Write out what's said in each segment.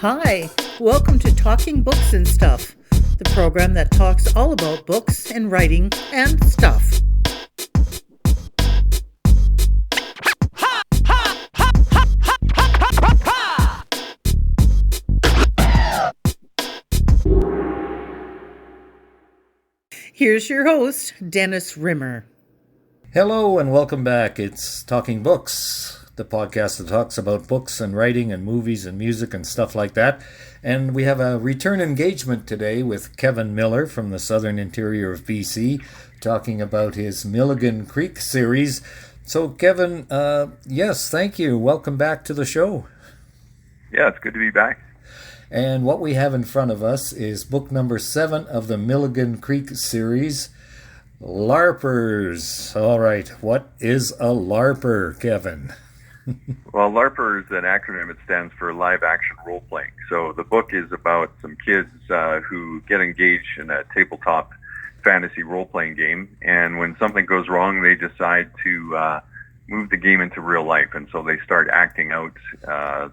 Hi, welcome to Talking Books and Stuff, the program that talks all about books and writing and stuff. Here's your host, Dennis Rimmer. Hello and welcome back. It's Talking Books, the podcast that talks about books and writing and movies and music and stuff like that. And we have a return engagement today with Kevin Miller from the southern interior of BC, talking about his Milligan Creek Series. So Kevin, yes, thank you. Welcome back to the show. Yeah, it's good to be back. And what we have in front of us is book number 7 of the Milligan Creek Series, LARPers. All right, what is a LARPer, Kevin? Well, LARPer is an acronym. It stands for live action role playing. So the book is about some kids who get engaged in a tabletop fantasy role playing game, and when something goes wrong, they decide to move the game into real life, and so they start acting out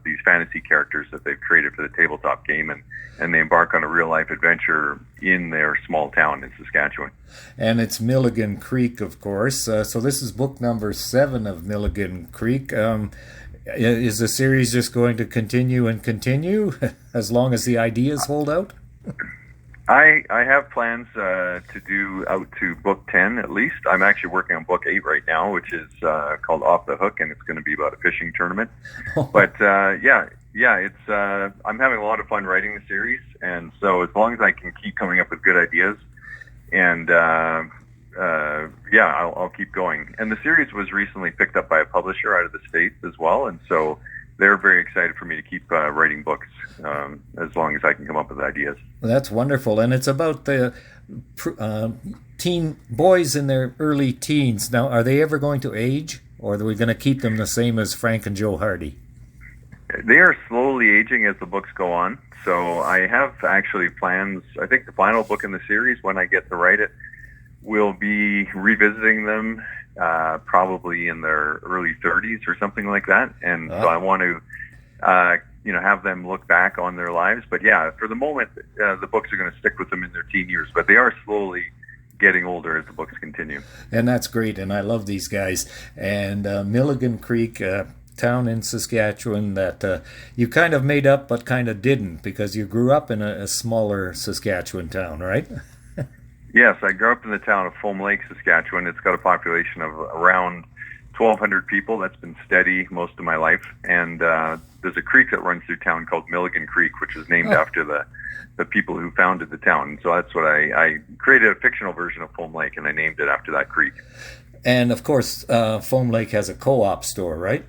these fantasy characters that they've created for the tabletop game, and they embark on a real life adventure in their small town in Saskatchewan. And it's Milligan Creek, of course. So this is book number 7 of Milligan Creek. Is the series just going to continue and continue as long as the ideas hold out? I have plans to do out to book 10 at least. I'm actually working on book 8 right now, which is called Off the Hook, and it's going to be about a fishing tournament. But it's I'm having a lot of fun writing the series, and so as long as I can keep coming up with good ideas, and I'll keep going. And the series was recently picked up by a publisher out of the States as well, and so they're very excited for me to keep writing books as long as I can come up with ideas. That's wonderful. And it's about the teen boys in their early teens. Now, are they ever going to age, or are we going to keep them the same as Frank and Joe Hardy? They are slowly aging as the books go on. So I have actually plans. I think the final book in the series, when I get to write it, will be revisiting them probably in their early 30s or something like that. And so I want to, have them look back on their lives. But yeah, for the moment, the books are going to stick with them in their teen years. But they are slowly getting older as the books continue. And that's great. And I love these guys. And Milligan Creek, town in Saskatchewan that you kind of made up but kind of didn't, because you grew up in a smaller Saskatchewan town, right? Yes, I grew up in the town of Foam Lake, Saskatchewan. It's got a population of around 1,200 people. That's been steady most of my life. And there's a creek that runs through town called Milligan Creek, which is named after the people who founded the town. And so that's what I created a fictional version of Foam Lake, and I named it after that creek. And, of course, Foam Lake has a co-op store, right?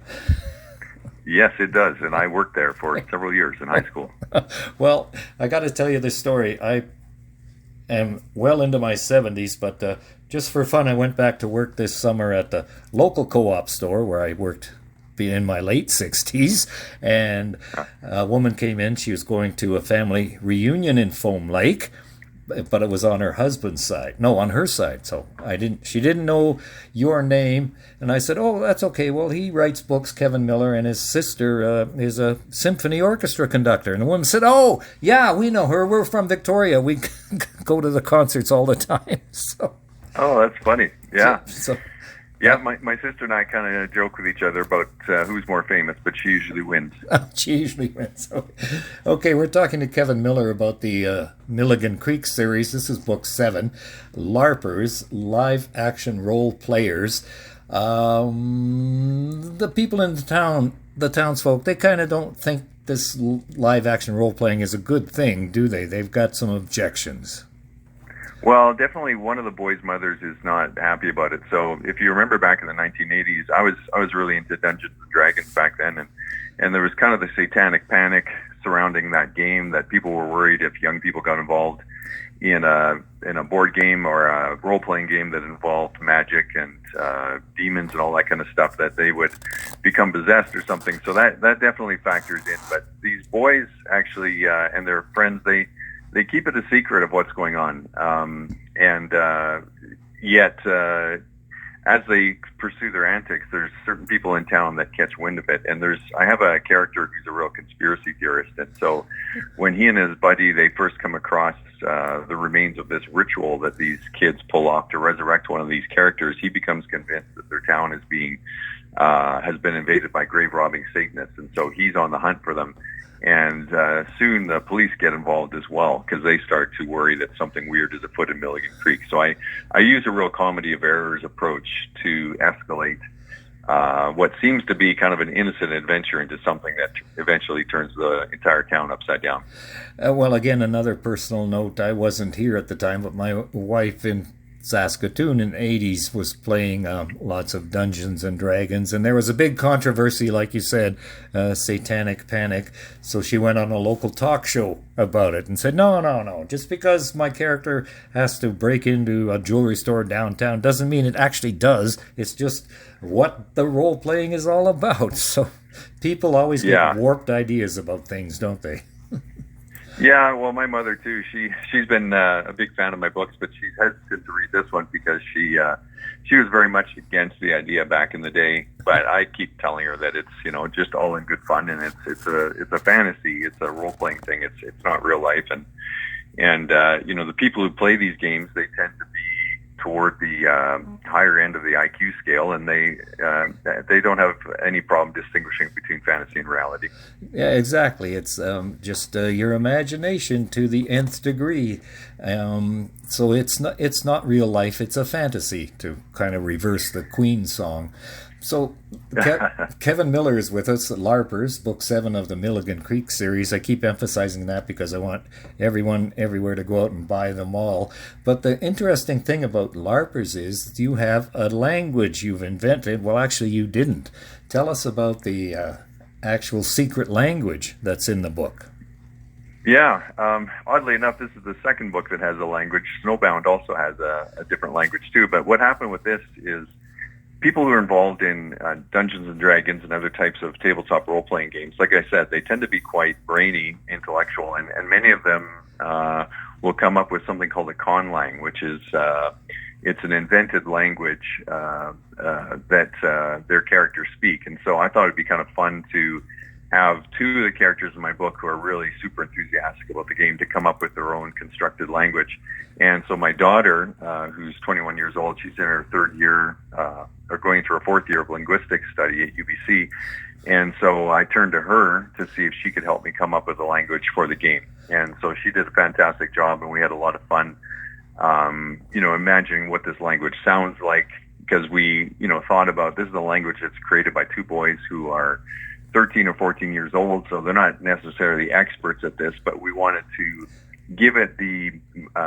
Yes, it does. And I worked there for several years in high school. Well, I got to tell you this story. I am well into my 70s, but just for fun, I went back to work this summer at the local co-op store where I worked in my late 60s, and a woman came in. She was going to a family reunion in Foam Lake, but it was on her husband's side. No, on her side. So she didn't know your name. And I said, oh, that's okay. Well, he writes books, Kevin Miller, and his sister is a symphony orchestra conductor. And the woman said, oh, yeah, we know her. We're from Victoria. We go to the concerts all the time. So. Oh, that's funny. Yeah. So yeah, my sister and I kind of joke with each other about who's more famous, but she usually wins. She usually wins. Okay, we're talking to Kevin Miller about the Milligan Creek series. This is book 7, LARPers, Live Action Role Players. The people in the town, the townsfolk, they kind of don't think this live action role playing is a good thing, do they? They've got some objections. Well, definitely one of the boys' mothers is not happy about it. So if you remember back in the 1980s, I was really into Dungeons and Dragons back then, and there was kind of the satanic panic surrounding that game, that people were worried if young people got involved in a board game or a role-playing game that involved magic and demons and all that kind of stuff, that they would become possessed or something. So that definitely factors in. But these boys actually and their friends, they keep it a secret of what's going on. Yet as they pursue their antics, there's certain people in town that catch wind of it. And I have a character who's a real conspiracy theorist. And so when he and his buddy, they first come across the remains of this ritual that these kids pull off to resurrect one of these characters, he becomes convinced that their town is has been invaded by grave robbing Satanists. And so he's on the hunt for them. And soon the police get involved as well, because they start to worry that something weird is afoot in Milligan Creek. So I use a real comedy of errors approach to escalate what seems to be kind of an innocent adventure into something that eventually turns the entire town upside down. Well, again, another personal note. I wasn't here at the time, but my wife in Saskatoon in the 80s was playing lots of Dungeons and Dragons, and there was a big controversy, like you said, satanic panic. So she went on a local talk show about it and said, no, just because my character has to break into a jewelry store downtown doesn't mean it actually does. It's just what the role-playing is all about. So people always get warped ideas about things, don't they? Yeah, well, my mother too. She's been a big fan of my books, but she's hesitant to read this one because she was very much against the idea back in the day. But I keep telling her that it's just all in good fun, and it's a fantasy. It's a role playing thing. It's not real life, and the people who play these games, they tend to be toward the higher end of the IQ scale, and they don't have any problem distinguishing between fantasy and reality. Yeah, exactly. It's just your imagination to the nth degree. So it's not real life. It's a fantasy, to kind of reverse the Queen song. So Kevin Miller is with us at LARPers, Book 7 of the Milligan Creek Series. I keep emphasizing that because I want everyone everywhere to go out and buy them all. But the interesting thing about LARPers is you have a language you've invented. Well, actually, you didn't. Tell us about the actual secret language that's in the book. Yeah. Oddly enough, this is the second book that has a language. Snowbound also has a different language, too. But what happened with this is people who are involved in Dungeons and Dragons and other types of tabletop role-playing games, like I said, they tend to be quite brainy, intellectual, and many of them will come up with something called a conlang, which is it's an invented language that their characters speak. And so I thought it'd be kind of fun to have two of the characters in my book who are really super enthusiastic about the game to come up with their own constructed language. And so my daughter, who's 21 years old, she's in her third year, or going through her fourth year of linguistics study at UBC. And so I turned to her to see if she could help me come up with a language for the game. And so she did a fantastic job, and we had a lot of fun, imagining what this language sounds like, because we, thought about this is a language that's created by two boys who are 13 or 14 years old, so they're not necessarily experts at this, but we wanted to give it the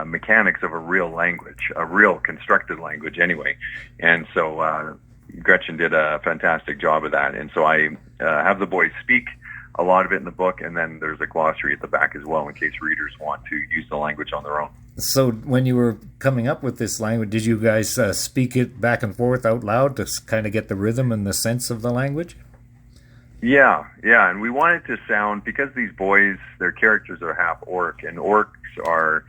mechanics of a real language, a real constructed language anyway. And so Gretchen did a fantastic job of that. And so I have the boys speak a lot of it in the book, and then there's a glossary at the back as well in case readers want to use the language on their own. So when you were coming up with this language, did you guys speak it back and forth out loud to kind of get the rhythm and the sense of the language? Yeah, and we wanted to sound, because these boys, their characters are half orc, and orcs are,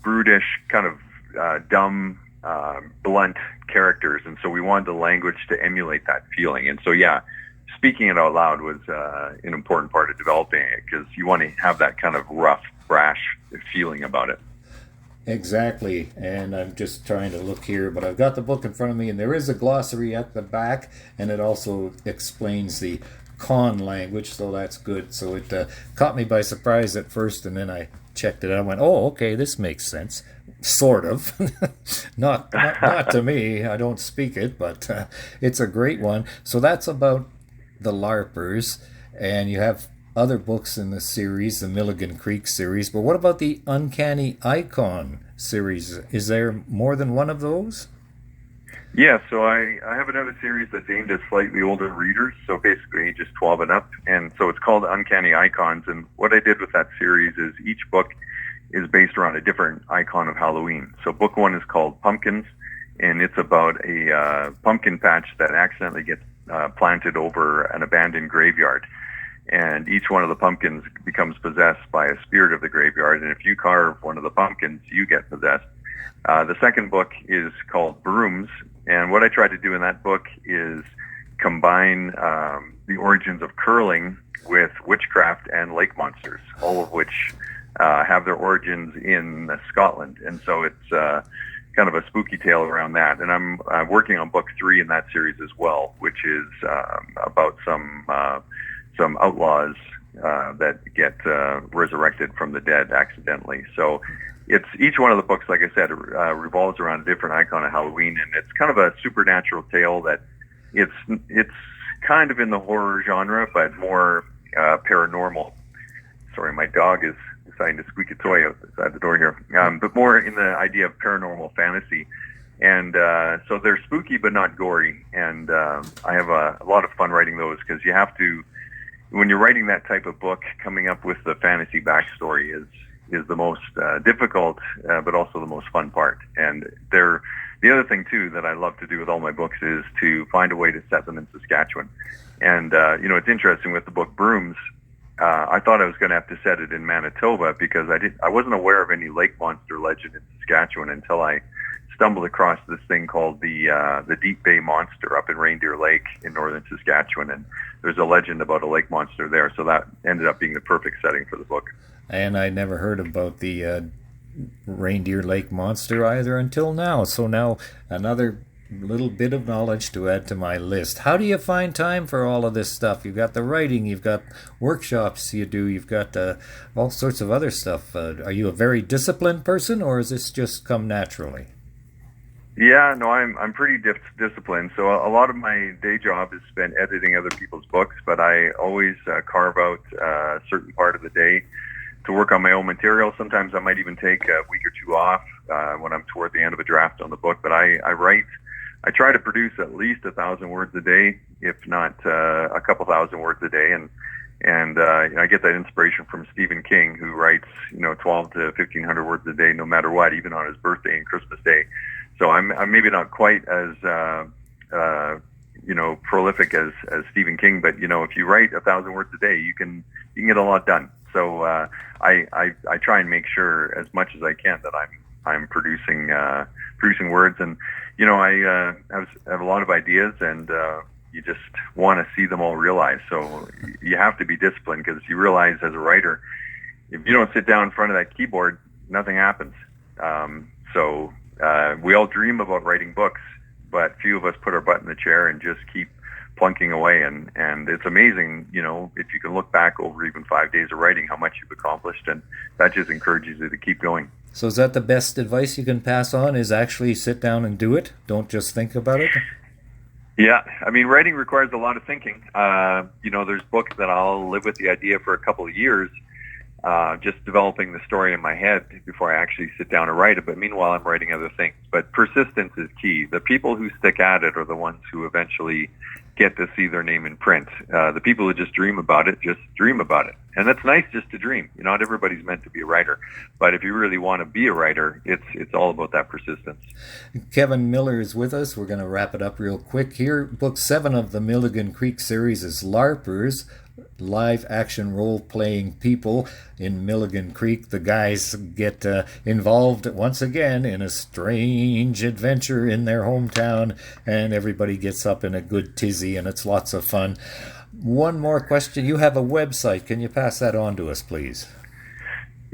brutish, kind of dumb, blunt characters, and so we wanted the language to emulate that feeling. And so, speaking it out loud was an important part of developing it, because you want to have that kind of rough, brash feeling about it. Exactly, and I'm just trying to look here, but I've got the book in front of me, and there is a glossary at the back, and it also explains the con language, so that's good. So it caught me by surprise at first, and then I checked it out. I went, oh, okay, this makes sense, sort of. not to me, I don't speak it, but it's a great one. So that's about the LARPers, and you have other books in the series, the Milligan Creek series, but what about the Uncanny Icon series? Is there more than one of those? Yeah, so I have another series that's aimed at slightly older readers, so basically ages 12 and up, and so it's called Uncanny Icons, and what I did with that series is each book is based around a different icon of Halloween. So book 1 is called Pumpkins, and it's about a pumpkin patch that accidentally gets planted over an abandoned graveyard. And each one of the pumpkins becomes possessed by a spirit of the graveyard. And if you carve one of the pumpkins, you get possessed. The second book is called Brooms, And what I tried to do in that book is combine the origins of curling with witchcraft and lake monsters, all of which have their origins in Scotland. And so it's kind of a spooky tale around that. And I'm working on book 3 in that series as well, which is about some outlaws that get resurrected from the dead accidentally. So it's each one of the books, like I said, revolves around a different icon of Halloween, and it's kind of a supernatural tale that it's kind of in the horror genre, but more paranormal. Sorry, my dog is deciding to squeak a toy outside the door here. But more in the idea of paranormal fantasy. And so they're spooky but not gory. And I have a lot of fun writing those, because you have to, when you're writing that type of book, coming up with the fantasy backstory is the most difficult, but also the most fun part. And the other thing too that I love to do with all my books is to find a way to set them in Saskatchewan. And it's interesting with the book Brooms. I thought I was going to have to set it in Manitoba, because I wasn't aware of any lake monster legend in Saskatchewan until I stumbled across this thing called the Deep Bay Monster up in Reindeer Lake in northern Saskatchewan, and there's a legend about a lake monster there, so that ended up being the perfect setting for the book. And I never heard about the Reindeer Lake Monster either until now, so now another little bit of knowledge to add to my list. How do you find time for all of this stuff? You've got the writing, you've got workshops you do, you've got all sorts of other stuff. Are you a very disciplined person, or has this just come naturally? Yeah, no, I'm pretty disciplined. So a lot of my day job is spent editing other people's books, but I always carve out a certain part of the day to work on my own material. Sometimes I might even take a week or two off when I'm toward the end of a draft on the book. But I try to produce at least 1,000 words a day, if not a couple thousand words a day. And I get that inspiration from Stephen King, who writes 12 to 1,500 words a day, no matter what, even on his birthday and Christmas Day. So I'm maybe not quite as prolific as Stephen King, but if you write 1,000 words a day, you can get a lot done. So I try and make sure as much as I can that I'm producing words, and I have a lot of ideas, and you just want to see them all realized. So you have to be disciplined, because you realize as a writer, if you don't sit down in front of that keyboard, nothing happens. We all dream about writing books, but few of us put our butt in the chair and just keep plunking away. And it's amazing, if you can look back over even 5 days of writing, how much you've accomplished, and that just encourages you to keep going. So is that the best advice you can pass on, is actually sit down and do it? Don't just think about it? Yeah, I mean, writing requires a lot of thinking. There's books that I'll live with the idea for a couple of years, just developing the story in my head before I actually sit down and write it. But meanwhile, I'm writing other things. But persistence is key. The people who stick at it are the ones who eventually get to see their name in print. The people who just dream about it, just dream about it. And that's nice just to dream. Not everybody's meant to be a writer. But if you really want to be a writer, it's all about that persistence. Kevin Miller is with us. We're going to wrap it up real quick here. Book 7 of the Milligan Creek series is LARPers, live action role-playing people in Milligan Creek. The guys get involved once again in a strange adventure in their hometown, and everybody gets up in a good tizzy, and it's lots of fun. One more question. You have a website. Can you pass that on to us, please?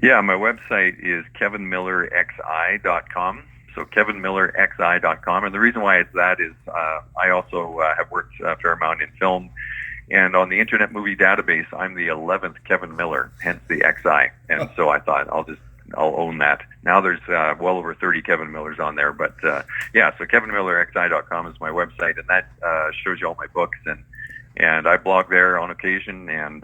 Yeah, my website is kevinmillerxi.com. So kevinmillerxi.com. And the reason why it's that is I also have worked a fair amount in film. And on the Internet Movie Database, I'm the 11th Kevin Miller, hence the XI. And so I thought I'll own that. Now there's well over 30 Kevin Millers on there. But so kevinmillerxi.com is my website, and that shows you all my books. And I blog there on occasion and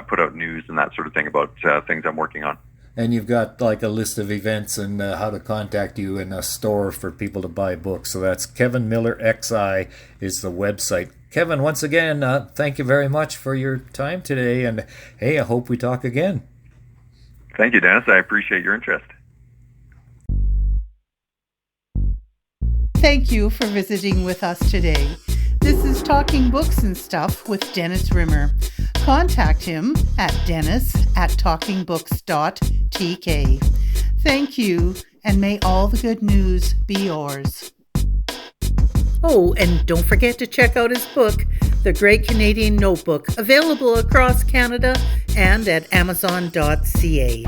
put out news and that sort of thing about things I'm working on. And you've got like a list of events and how to contact you in a store for people to buy books. So that's Kevin Miller XI is the website. Kevin, once again, thank you very much for your time today. And hey, I hope we talk again. Thank you, Dennis. I appreciate your interest. Thank you for visiting with us today. This is Talking Books and Stuff with Dennis Rimmer. Contact him at dennis@talkingbooks.tk. Thank you, and may all the good news be yours. Oh, and don't forget to check out his book, The Great Canadian Notebook, available across Canada and at Amazon.ca.